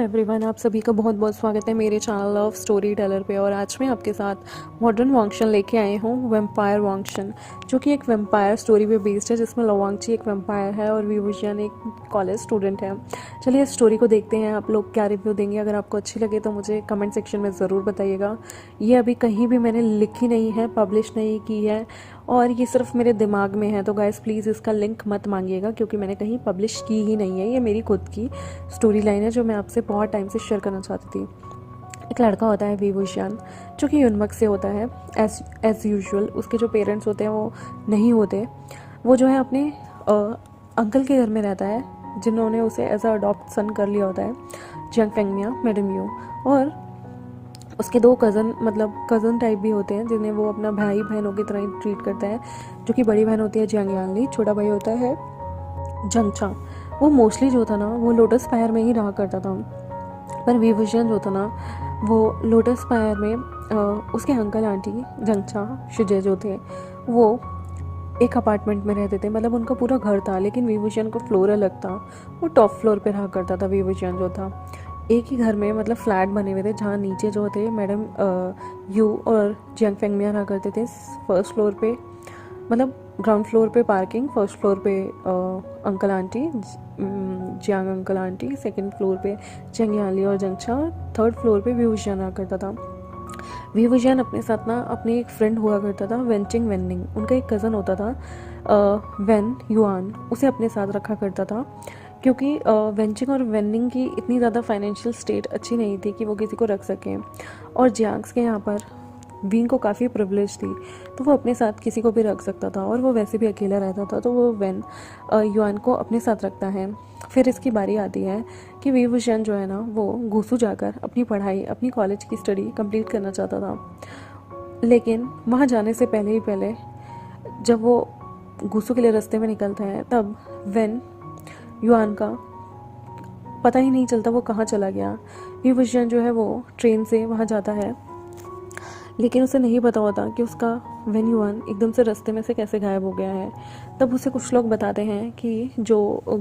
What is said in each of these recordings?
Everyone, आप सभी का बहुत बहुत स्वागत है मेरे चैनल ऑफ स्टोरी टेलर पे। और आज मैं आपके साथ मॉडर्न वांगशन लेके आई हूँ, वेम्पायर वांगशन, जो कि एक वेम्पायर स्टोरी पे बेस्ड है, जिसमें लवांगची एक वेम्पायर है और विवुजियन एक कॉलेज स्टूडेंट है। चलिए इस स्टोरी को देखते हैं, आप लोग क्या रिव्यू देंगे। अगर आपको अच्छी लगे तो मुझे कमेंट सेक्शन में ज़रूर बताइएगा। ये अभी कहीं भी मैंने लिखी नहीं है, पब्लिश नहीं की है, और ये सिर्फ मेरे दिमाग में है। तो गाइस प्लीज़ इसका लिंक मत मांगिएगा, क्योंकि मैंने कहीं पब्लिश की ही नहीं है। ये मेरी खुद की स्टोरी लाइन है जो मैं आपसे बहुत टाइम से शेयर करना चाहती थी। एक लड़का होता है विवुजियन, जो कि यूनमक से होता है एज यूजुअल। उसके जो पेरेंट्स होते हैं वो नहीं होते। वो जो है अपने अंकल के घर में रहता है, जिन्होंने उसे एज अ अडॉप्ट सन कर लिया होता है, जियांग फेंगमिया, मैडम यू। और उसके दो कज़न, मतलब कज़न टाइप भी होते हैं, जिन्हें वो अपना भाई बहनों की तरह ही ट्रीट करता है। जो कि बड़ी बहन होती है जियांग यानली, छोटा भाई होता है जंगचा। वो मोस्टली जो था ना, वो लोटस फायर में ही रहा करता था। पर विवुजियन जो था ना, वो लोटस फायर में उसके अंकल आंटी जंगचा शिजे जो थे, वो एक अपार्टमेंट में रहते थे। मतलब उनका पूरा घर था, लेकिन विवुजियन का फ्लोर अलग था। वो टॉप फ्लोर पे रहा करता था विवुजियन जो था। एक ही घर में मतलब फ्लैट बने हुए थे, जहाँ नीचे जो थे मैडम यू और जियांग फेंगमिया रहा करते थे फर्स्ट फ्लोर पे। मतलब ग्राउंड फ्लोर पे पार्किंग, फर्स्ट फ्लोर पे uncle aunty, Jiang uncle aunty, second floor पे जियांग यानली और जंगचा, थर्ड फ्लोर पे विवुजियन रहा करता था। विवुजियन अपने साथ ना अपने एक फ्रेंड हुआ करता था, वेंचिंग वेनिंग। उनका एक कज़न होता था वेन युआन, उसे अपने साथ रखा करता था, क्योंकि वेंचिंग और वेनिंग की इतनी ज़्यादा फाइनेंशियल स्टेट अच्छी नहीं थी कि वो किसी को रख सकें। और जियांग्स के यहाँ पर विंग को काफ़ी प्रिविलेज थी, तो वो अपने साथ किसी को भी रख सकता था, और वो वैसे भी अकेला रहता था, तो वो वेन युआन को अपने साथ रखता है। फिर इसकी बारी आती है कि विवुजियन जो है ना, वो गुसू जाकर अपनी पढ़ाई, अपनी कॉलेज की स्टडी कंप्लीट करना चाहता था। लेकिन वहाँ जाने से पहले जब वो गुसू के लिए रास्ते में निकलता है, तब वेन युआन का पता ही नहीं चलता वो कहाँ चला गया। विवुजियन जो है वो ट्रेन से वहाँ जाता है, लेकिन उसे नहीं पता होता कि उसका वेन युआन एकदम से रास्ते में से कैसे गायब हो गया है। तब उसे कुछ लोग बताते हैं कि जो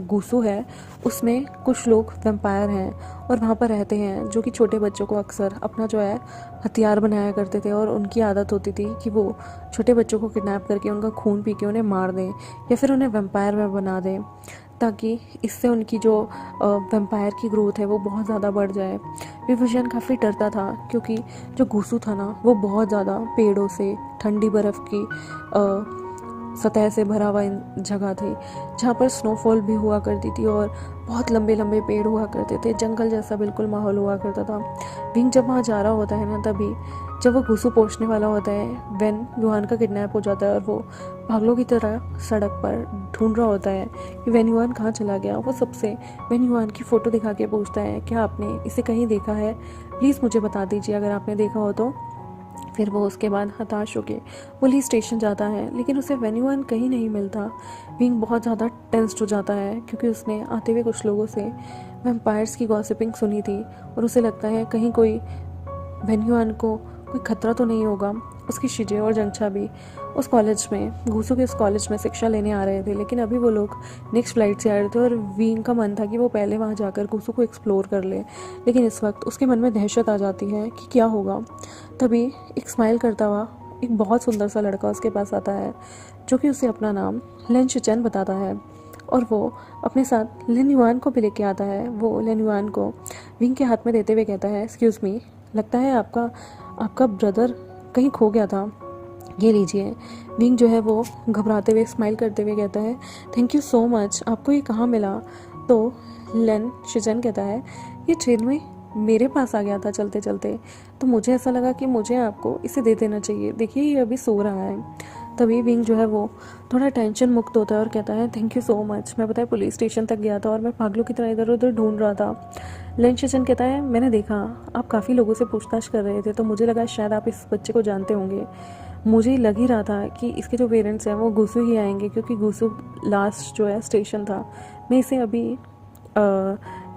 गुसू है उसमें कुछ लोग वेम्पायर हैं और वहाँ पर रहते हैं, जो कि छोटे बच्चों को अक्सर अपना जो है हथियार बनाया करते थे। और उनकी आदत होती थी कि वो छोटे बच्चों को किडनैप करके उनका खून पी के उन्हें मार दें, या फिर उन्हें वेम्पायर में बना दें, ताकि इससे उनकी जो वेम्पायर की ग्रोथ है वो बहुत ज़्यादा बढ़ जाए। विवुजियन काफ़ी डरता था, क्योंकि जो गुसू था ना, वो बहुत ज़्यादा पेड़ों से, ठंडी बर्फ़ की सतह से भरा हुआ जगह थी, जहाँ पर स्नोफॉल भी हुआ करती थी, और बहुत लंबे लंबे पेड़ हुआ करते थे। जंगल जैसा बिल्कुल माहौल हुआ करता था। विंग जब वहाँ जा रहा होता है ना, तभी जब वो गुसू पहुँचने वाला होता है, वेन युआन का किडनैप हो जाता है, और वो पागलों की तरह सड़क पर ढूंढ रहा होता है कि वेन युआन कहाँ चला गया। वो सबसे वेन युआन की फ़ोटो दिखा के पूछता है, क्या आपने इसे कहीं देखा है? प्लीज़ मुझे बता दीजिए अगर आपने देखा हो तो। फिर वो उसके बाद हताश होकर पुलिस स्टेशन जाता है, लेकिन उसे वेन युआन कहीं नहीं मिलता। विंग बहुत ज़्यादा टेंस्ड हो जाता है, क्योंकि उसने आते हुए कुछ लोगों से वैम्पायर्स की गॉसिपिंग सुनी थी, और उसे लगता है कहीं कोई वेन युआन को कोई खतरा तो नहीं होगा। उसकी शिजे और जंगचा भी उस कॉलेज में, गुसू के उस कॉलेज में शिक्षा लेने आ रहे थे, लेकिन अभी वो लोग नेक्स्ट फ्लाइट से आ रहे थे, और विंग का मन था कि वो पहले वहाँ जाकर गुसू को एक्सप्लोर कर ले। लेकिन इस वक्त उसके मन में दहशत आ जाती है कि क्या होगा। तभी एक स्माइल करता हुआ एक बहुत सुंदर सा लड़का उसके पास आता है, जो कि उसे अपना नाम लिन शिचेन बताता है, और वो अपने साथ लिन युआन को भी लेके आता है। वो लिन युआन को विंग के हाथ में देते हुए कहता है, एक्सक्यूज़ मी, लगता है आपका ब्रदर कहीं खो गया था, ये लीजिए। विंग जो है वो घबराते हुए स्माइल करते हुए कहता है, थैंक यू सो मच, आपको ये कहाँ मिला? तो लेन शिचेन कहता है, ये ट्रेन में मेरे पास आ गया था चलते चलते, तो मुझे ऐसा लगा कि मुझे आपको इसे दे देना चाहिए, देखिए ये अभी सो रहा है। तभी विंग जो है वो थोड़ा टेंशन मुक्त होता है और कहता है, थैंक यू सो मच, मैं पता है पुलिस स्टेशन तक गया था और मैं पागलों की तरह इधर उधर ढूंढ रहा था। लेन शिचेन कहता है, मैंने देखा आप काफ़ी लोगों से पूछताछ कर रहे थे, तो मुझे लगा शायद आप इस बच्चे को जानते होंगे। मुझे लग ही रहा था कि इसके जो पेरेंट्स हैं वो गुसू ही आएंगे, क्योंकि गुसू लास्ट जो है स्टेशन था। मैं इसे अभी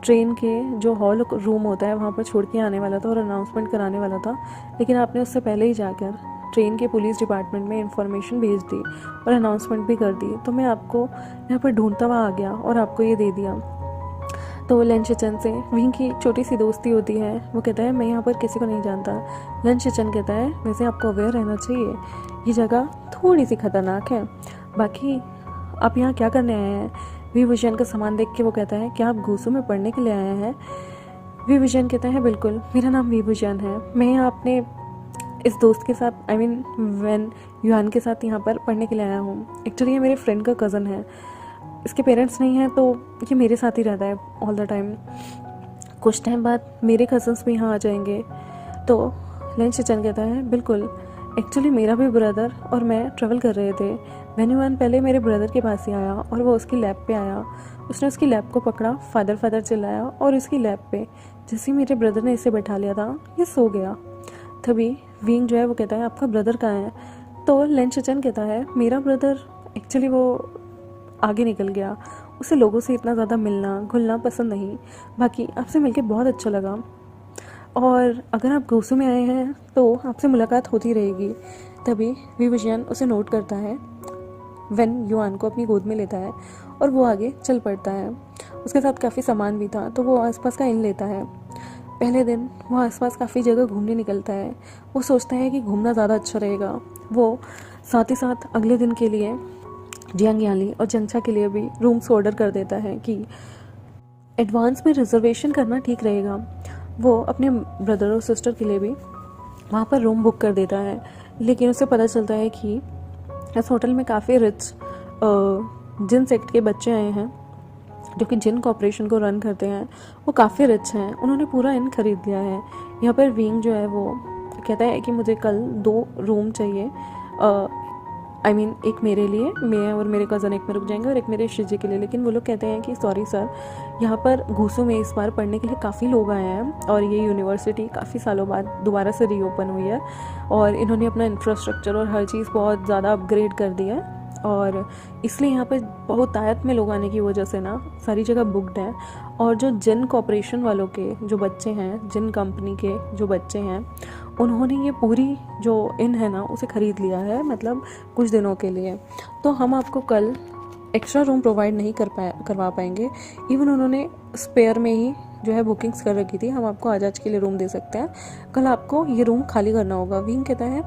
ट्रेन के जो हॉल रूम होता है वहाँ पर छोड़ के आने वाला था और अनाउंसमेंट कराने वाला था, लेकिन आपने उससे पहले ही जाकर ट्रेन के पुलिस डिपार्टमेंट में इंफॉर्मेशन भेज दी और अनाउंसमेंट भी कर दी, तो मैं आपको यहाँ पर ढूंढता हुआ आ गया और आपको ये दे दिया। तो लन शिचन से विंग की छोटी सी दोस्ती होती है। वो कहता है मैं यहाँ पर किसी को नहीं जानता। लन शिचन कहता है वैसे आपको अवेयर रहना चाहिए, ये जगह थोड़ी सी खतरनाक है, बाकी आप यहाँ क्या करने आए हैं। वी विजन का सामान देख के वो कहता है क्या आप घूसों में पढ़ने के लिए आए हैं। वी विजन कहता है बिल्कुल, मेरा नाम वी विजन है, मैं यहाँ अपने इस दोस्त के साथ वेन युआन के साथ यहाँ पर पढ़ने के लिए आया हूँ। एक्चुअली ये मेरे फ्रेंड का कज़न है, इसके पेरेंट्स नहीं हैं तो ये मेरे साथ ही रहता है ऑल द टाइम। कुछ टाइम बाद मेरे कज़न्स भी यहाँ आ जाएंगे। तो लन शिचन कहता है बिल्कुल, एक्चुअली मेरा भी ब्रदर और मैं ट्रैवल कर रहे थे। वेन युआन पहले मेरे ब्रदर के पास ही आया और वो उसकी लैब पे आया। उसने उसकी लैब को पकड़ा, फादर फादर चिल्लाया और उसकी लैब पे जैसे ही मेरे ब्रदर ने इसे बैठा लिया था ये सो गया। तभी विंग जो है वो कहता है आपका ब्रदर कहाँ है। तो लन शिचन कहता है मेरा ब्रदर एक्चुअली वो आगे निकल गया, उसे लोगों से इतना ज़्यादा मिलना घुलना पसंद नहीं, बाकी आपसे मिलके बहुत अच्छा लगा और अगर आप घूसों में आए हैं तो आपसे मुलाकात होती रहेगी। तभी वी विजन उसे नोट करता है, वेन युआन को अपनी गोद में लेता है और वो आगे चल पड़ता है। उसके साथ काफ़ी सामान भी था तो वो आसपास का इन लेता है। पहले दिन वो आसपास काफ़ी जगह घूमने निकलता है। वो सोचता है कि घूमना ज़्यादा अच्छा रहेगा। वो साथ ही साथ अगले दिन के लिए जियांग याली और जंगचा के लिए भी रूम्स ऑर्डर कर देता है कि एडवांस में रिजर्वेशन करना ठीक रहेगा। वो अपने ब्रदर और सिस्टर के लिए भी वहाँ पर रूम बुक कर देता है, लेकिन उसे पता चलता है कि इस होटल में काफ़ी रिच जिन सेक्ट के बच्चे आए हैं जो कि जिन कॉर्पोरेशन को रन करते हैं। वो काफ़ी रिच हैं, उन्होंने पूरा इन खरीद लिया है। यहाँ पर विंग जो है वो कहता है कि मुझे कल 2 रूम चाहिए, एक मेरे लिए, मैं और मेरे कज़न एक में रुक जाएंगे और एक मेरे शिजी के लिए। लेकिन वो लोग कहते हैं कि सॉरी सर, यहाँ पर घूसों में इस बार पढ़ने के लिए काफ़ी लोग आए हैं और ये यूनिवर्सिटी काफ़ी सालों बाद दोबारा से रीओपन हुई है और इन्होंने अपना इंफ्रास्ट्रक्चर और हर चीज़ बहुत ज़्यादा अपग्रेड कर दिया है और इसलिए यहाँ पर बहुत तायत में लोग आने की वजह से ना सारी जगह बुकड है। और जो जिन कॉर्पोरेशन वालों के जो बच्चे हैं, जिन कंपनी के जो बच्चे हैं, उन्होंने ये पूरी जो इन है ना उसे ख़रीद लिया है, मतलब कुछ दिनों के लिए। तो हम आपको कल एक्स्ट्रा रूम प्रोवाइड नहीं करवा पाएंगे। इवन उन्होंने स्पेयर में ही जो है बुकिंग्स कर रखी थी, हम आपको आज के लिए रूम दे सकते हैं, कल आपको ये रूम खाली करना होगा। विंग कहता है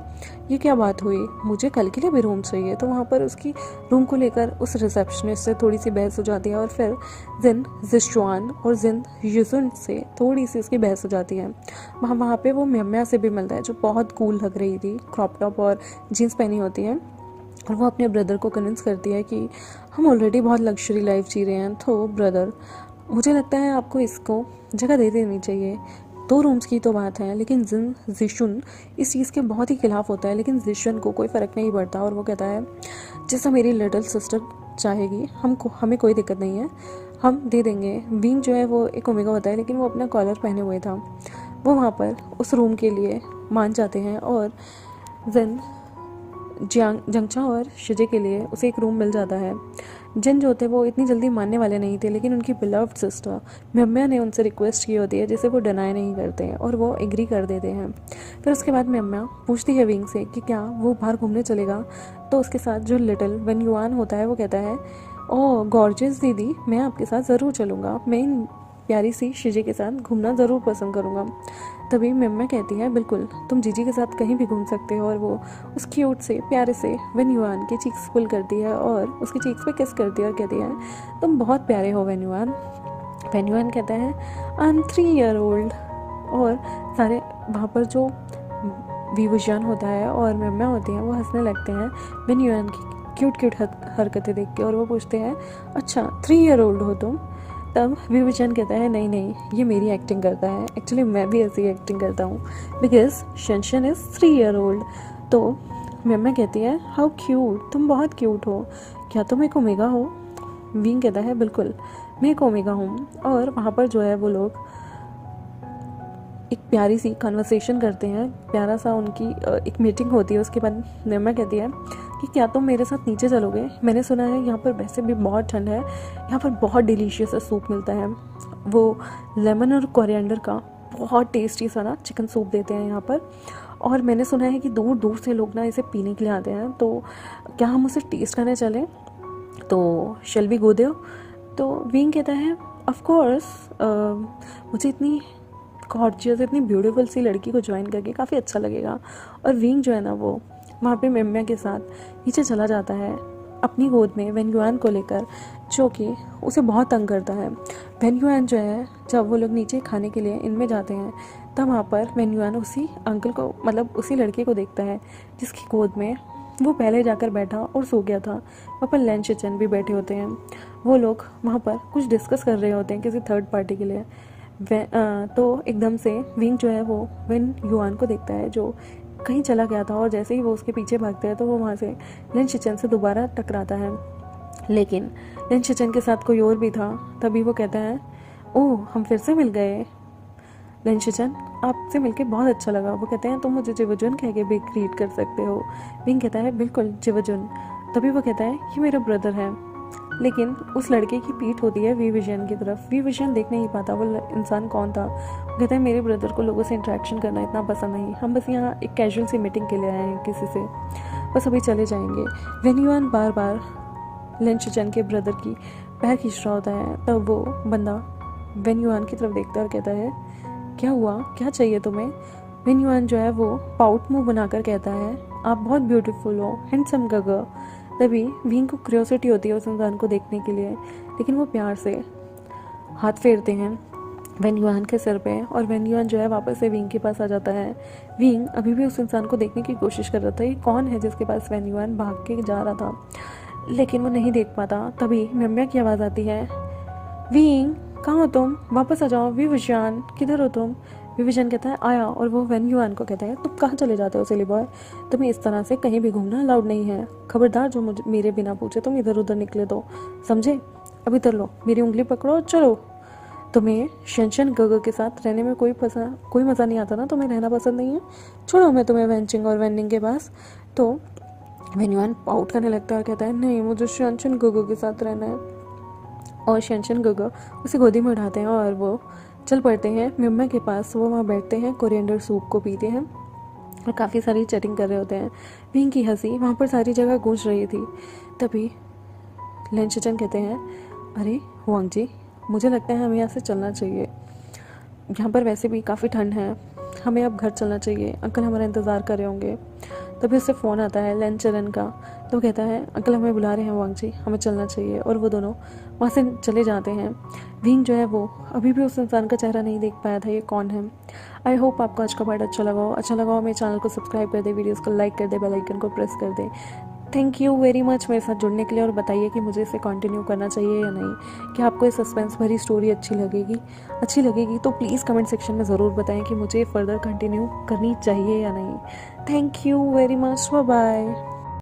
ये क्या बात हुई, मुझे कल के लिए भी रूम चाहिए। तो वहाँ पर उसकी रूम को लेकर उस रिसेप्शनिस्ट से थोड़ी सी बहस हो जाती है और फिर जिन जिशुआन और जिन युजुन से थोड़ी सी उसकी बहस हो जाती है। वहाँ पे वो म्यम्या से भी मिलता है जो बहुत कूल लग रही थी, क्रॉप टॉप और जीन्स पहनी होती है और वो अपने ब्रदर को कन्विंस करती है कि हम ऑलरेडी बहुत लग्जरी लाइफ जी रहे हैं, तो ब्रदर मुझे लगता है आपको इसको जगह दे देनी चाहिए। 2 रूम्स की तो बात है, लेकिन जिन जिशुन इस चीज़ के बहुत ही खिलाफ होता है, लेकिन जिशन को कोई फ़र्क नहीं पड़ता और वो कहता है जैसा मेरी लिटिल सिस्टर चाहेगी हमें कोई दिक्कत नहीं है, हम दे देंगे। विंग जो है वो एक ओमेगा होता है, लेकिन वो अपना कॉलर पहने हुए था। वो वहाँ पर उस रूम के लिए मान जाते हैं और जिन जंगचा और शिजे के लिए उसे एक रूम मिल जाता है। जिन जो होते वो इतनी जल्दी मानने वाले नहीं थे, लेकिन उनकी बिलव्ड सिस्टर म्यम्या ने उनसे रिक्वेस्ट की होती है जिसे वो डिनाई नहीं करते हैं और वो एग्री कर देते हैं। फिर उसके बाद म्यम्या पूछती है विंग से कि क्या वो बाहर घूमने चलेगा। तो उसके साथ जो लिटिल वेन युआन होता है वो कहता है ओह गॉर्जियस दीदी, मैं आपके साथ ज़रूर चलूँगा, मैं इन प्यारी सी शिजे के साथ घूमना ज़रूर पसंद करूँगा। तभी म्यम्या कहती है बिल्कुल, तुम जीजी के साथ कहीं भी घूम सकते हो और वो उस क्यूट से प्यारे से वेन युआन की चीक्स पुल करती है और उसकी चीक्स पे किस करती है और कहती है तुम बहुत प्यारे हो वेन युआन। वेन युआन कहता है आई एम 3 year old और सारे वहाँ पर जो वी विजन होता है और म्यम्या होती हैं वो हंसने लगते हैं वेन युआन की क्यूट हरकतें देख के और वो पूछते हैं अच्छा 3 year old हो तुम। तब वी विजन कहता है नहीं ये मेरी एक्टिंग करता है, एक्चुअली मैं भी ऐसी एक्टिंग करता हूँ बिकॉज शनशन इज़ 3 year old। तो म्यम्या कहती है हाउ क्यूट, तुम बहुत क्यूट हो, क्या तुम एक ओमेगा हो। विंग कहता है बिल्कुल मैं एक ओमेगा हूँ। और वहाँ पर जो है वो लोग एक प्यारी सी कन्वर्सेशन करते हैं, प्यारा सा उनकी एक मीटिंग होती है। उसके बाद म्यम्या कहती है कि क्या तुम मेरे साथ नीचे चलोगे, मैंने सुना है यहाँ पर वैसे भी बहुत ठंड है, यहाँ पर बहुत डिलीशियस सूप मिलता है। वो लेमन और कोरिएंडर का बहुत टेस्टी सा ना चिकन सूप देते हैं यहाँ पर और मैंने सुना है कि दूर दूर से लोग ना इसे पीने के लिए आते हैं, तो क्या हम उसे टेस्ट करने चलें, तो शैल वी गो देयर। तो विंग कहता है ऑफ कोर्स मुझे इतनी गॉर्जियस, इतनी ब्यूटीफुल सी लड़की को ज्वाइन करके काफ़ी अच्छा लगेगा। और विंग जो है ना, वो वहाँ पे मेम्या के साथ नीचे चला जाता है अपनी गोद में वेन युआन को लेकर, जो कि उसे बहुत तंग करता है। वेन युआन जो है, जब वो लोग नीचे खाने के लिए इनमें जाते हैं, तब वहाँ पर वेन युआन उसी अंकल को, मतलब उसी लड़के को देखता है जिसकी गोद में वो पहले जाकर बैठा और सो गया था। वहाँ पर लेन शिचन भी बैठे होते हैं। वो लोग वहाँ पर कुछ डिस्कस कर रहे होते हैं किसी थर्ड पार्टी के लिए। तो एकदम से विंग जो है वो वेन युआन को देखता है जो कहीं चला गया था, और जैसे ही वो उसके पीछे भागते हैं तो वो वहाँ से लेन शिचन से दोबारा टकराता है। लेकिन लेन शिचन के साथ कोई और भी था। तभी वो कहता है, ओह हम फिर से मिल गए लेन शिचन, आपसे मिलके बहुत अच्छा लगा। वो कहते हैं तुम मुझे जिवजुन कह के भी ग्रीट कर सकते हो। विंग कहता है बिल्कुल जिवजुन। तभी वो कहता है ये मेरा ब्रदर है। लेकिन उस लड़के की पीठ होती है वी विजन की तरफ। वी विजन देख नहीं पाता वो इंसान कौन था। वो कहता है मेरे ब्रदर को लोगों से इंटरेक्शन करना इतना पसंद नहीं, हम बस यहाँ एक कैजुअल सी मीटिंग के लिए आए हैं किसी से, बस अभी चले जाएंगे। वेन युआन बार बार लेन शिचन के ब्रदर की पैर खींच रहा होता है। तब वो बंदा वेन युआन की तरफ देखता है और कहता है क्या हुआ, क्या चाहिए तुम्हें। वेन युआन जो है वो पाउट मुंह बनाकर कहता है आप बहुत ब्यूटीफुल हो, हैंडसम गगर। तभी विंग को क्यूरियोसिटी होती है उस इंसान को देखने के लिए, लेकिन वो प्यार से हाथ फेरते हैं वेन युआन के सिर पे, और वेन युआन जो है वापस से विंग के पास आ जाता है। विंग अभी भी उस इंसान को देखने की कोशिश कर रहा था, ये कौन है जिसके पास वेन युआन भाग के जा रहा था, लेकिन वो नहीं देख पाता। तभी मेम्या की आवाज़ आती है, विंग कहाँ हो तुम, वापस आ जाओ। वी विजन किधर हो तुम। वी विजन कहता है आया, और वो वेन युआन को कहता है तुम कहाँ चले जाते हो सिली बॉय, तुम्हें इस तरह से कहीं भी घूमना अलाउड नहीं है, खबरदार जो मुझे मेरे बिना पूछे तुम इधर उधर निकले तो, समझे। अब इधर लो, मेरी उंगली पकड़ो, चलो। तुम्हें शेनशन गगर के साथ रहने में कोई मज़ा नहीं आता ना, तुम्हें रहना पसंद नहीं है, छोड़ो मैं तुम्हें वेंचिंग और वेंडिंग के पास। तो वेन युआन पाउट करने लगता है और कहता है नहीं, मुझे शेनशन गगर के साथ रहना है। और शेनशन गगर उसे गोदी में उठाते हैं और वो चल पड़ते हैं मेम्या के पास। वो वहाँ बैठते हैं, कोरिएंडर सूप को पीते हैं और काफ़ी सारी चैटिंग कर रहे होते हैं। विंग की हंसी वहाँ पर सारी जगह गूंज रही थी। तभी लेन शिचन कहते हैं अरे हुआंग जी, मुझे लगता है हमें यहाँ से चलना चाहिए, यहाँ पर वैसे भी काफ़ी ठंड है, हमें अब घर चलना चाहिए, अंकल हमारा इंतज़ार कर रहे होंगे। तभी उससे फ़ोन आता है लेन चरन का, तो कहता है अंकल हमें बुला रहे हैं वांग जी, हमें चलना चाहिए। और वो दोनों वहाँ से चले जाते हैं। विंग जो है वो अभी भी उस इंसान का चेहरा नहीं देख पाया था ये कौन है। आई होप आपको आज का पार्ट अच्छा लगा हो मेरे चैनल को सब्सक्राइब कर दे, वीडियोज़ को लाइक कर दे, बेल आइकन को प्रेस कर दे। थैंक यू वेरी मच मेरे साथ जुड़ने के लिए, और बताइए कि मुझे इसे कंटिन्यू करना चाहिए या नहीं, कि आपको ये सस्पेंस भरी स्टोरी अच्छी लगेगी तो प्लीज़ कमेंट सेक्शन में ज़रूर बताएं कि मुझे फर्दर कंटिन्यू करनी चाहिए या नहीं। Thank you very much, bye bye.